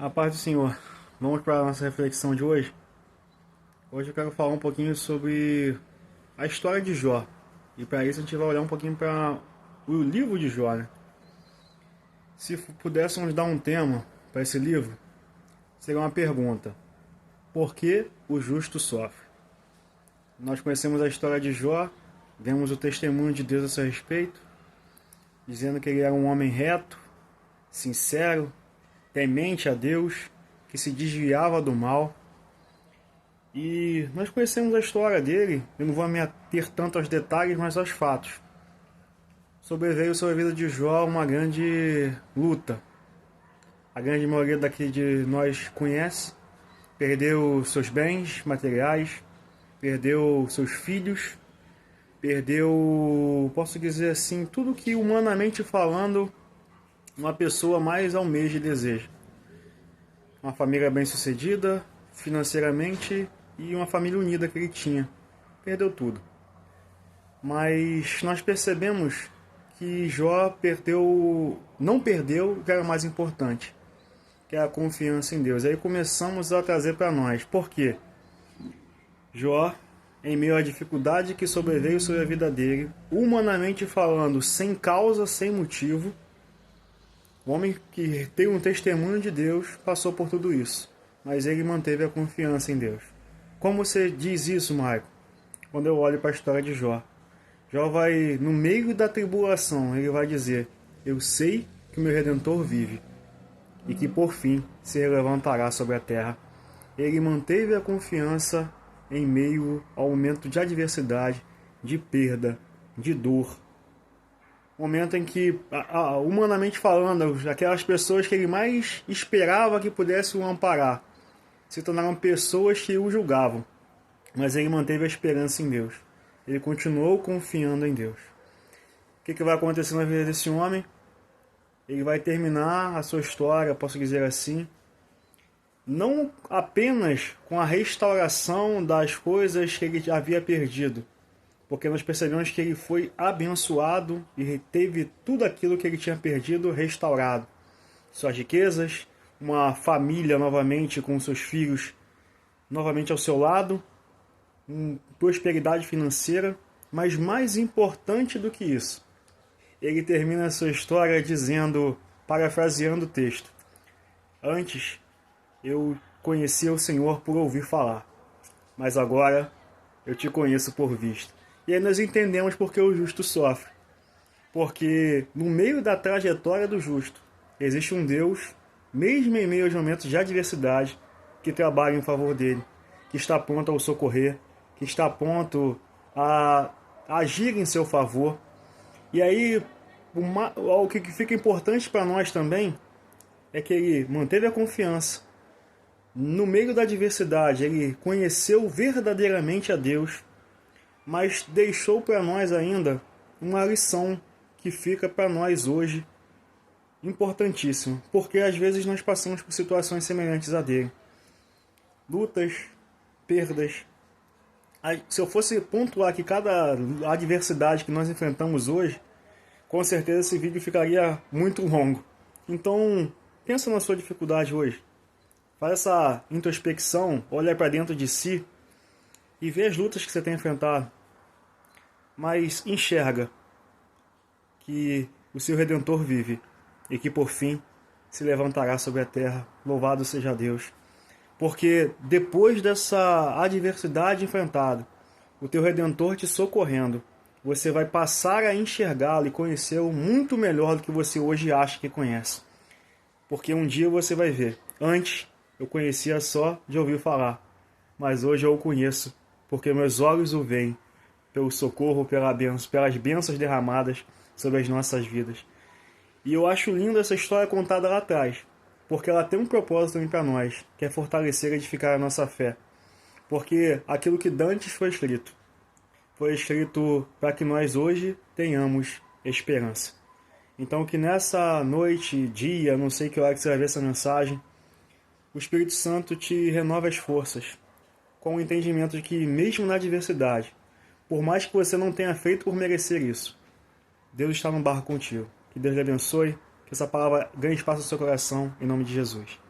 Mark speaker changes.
Speaker 1: A paz do Senhor. Vamos para a nossa reflexão de hoje. Hoje eu quero falar um pouquinho sobre a história de Jó. E para isso a gente vai olhar um pouquinho para o livro de Jó, né? Se pudéssemos dar um tema para esse livro, seria uma pergunta: por que o justo sofre? Nós conhecemos a história de Jó, vemos o testemunho de Deus a seu respeito, dizendo que ele era um homem reto, sincero, temente a Deus, que se desviava do mal. E nós conhecemos a história dele. Eu não vou me ater tanto aos detalhes, mas aos fatos. Sobreveio sobre a vida de Jó uma grande luta. A grande maioria daqui de nós conhece. Perdeu seus bens materiais, perdeu seus filhos, perdeu, posso dizer assim, tudo que humanamente falando uma pessoa mais almeja e deseja. Uma família bem-sucedida financeiramente e uma família unida que ele tinha. Perdeu tudo. Mas nós percebemos que Jó não perdeu o que era mais importante, que é a confiança em Deus. Aí começamos a trazer para nós. Por quê? Jó, em meio à dificuldade que sobreveio sobre a vida dele, humanamente falando, sem causa, sem motivo, o homem que tem um testemunho de Deus passou por tudo isso, mas ele manteve a confiança em Deus. Como você diz isso, Maico? Quando eu olho para a história de Jó. Jó vai, no meio da tribulação, ele vai dizer: eu sei que o meu Redentor vive e que por fim se levantará sobre a terra. Ele manteve a confiança em meio ao momento de adversidade, de perda, de dor. Momento em que, humanamente falando, aquelas pessoas que ele mais esperava que pudessem o amparar se tornaram pessoas que o julgavam. Mas ele manteve a esperança em Deus. Ele continuou confiando em Deus. O que vai acontecer na vida desse homem? Ele vai terminar a sua história, posso dizer assim, não apenas com a restauração das coisas que ele havia perdido, porque nós percebemos que ele foi abençoado e teve tudo aquilo que ele tinha perdido restaurado. Suas riquezas, uma família novamente com seus filhos novamente ao seu lado, prosperidade financeira, mas mais importante do que isso, ele termina a sua história dizendo, parafraseando o texto: antes eu conhecia o Senhor por ouvir falar, mas agora eu te conheço por vista. E aí nós entendemos porque o justo sofre. Porque no meio da trajetória do justo, existe um Deus, mesmo em meio aos momentos de adversidade, que trabalha em favor dele, que está pronto a o socorrer, que está pronto a agir em seu favor. E aí, o que fica importante para nós também é que ele manteve a confiança. No meio da adversidade, ele conheceu verdadeiramente a Deus, mas deixou para nós ainda uma lição que fica para nós hoje importantíssima, porque às vezes nós passamos por situações semelhantes a dele. Lutas, perdas. Se eu fosse pontuar aqui cada adversidade que nós enfrentamos hoje, com certeza esse vídeo ficaria muito longo. Então, pensa na sua dificuldade hoje. Faz essa introspecção, olha para dentro de si e vê as lutas que você tem enfrentado. Mas enxerga que o seu Redentor vive e que por fim se levantará sobre a terra. Louvado seja Deus. Porque depois dessa adversidade enfrentada, o teu Redentor te socorrendo, você vai passar a enxergá-lo e conhecê-lo muito melhor do que você hoje acha que conhece. Porque um dia você vai ver: antes eu conhecia só de ouvir falar, mas hoje eu o conheço, porque meus olhos o veem, pelo socorro, pelas bênçãos derramadas sobre as nossas vidas. E eu acho linda essa história contada lá atrás, porque ela tem um propósito também para nós, que é fortalecer e edificar a nossa fé. Porque aquilo que dantes foi escrito para que nós hoje tenhamos esperança. Então que nessa noite, dia, não sei que hora que você vai ver essa mensagem, o Espírito Santo te renova as forças, com o entendimento de que mesmo na adversidade, por mais que você não tenha feito por merecer isso, Deus está no barco contigo. Que Deus lhe abençoe, que essa palavra ganhe espaço no seu coração, em nome de Jesus.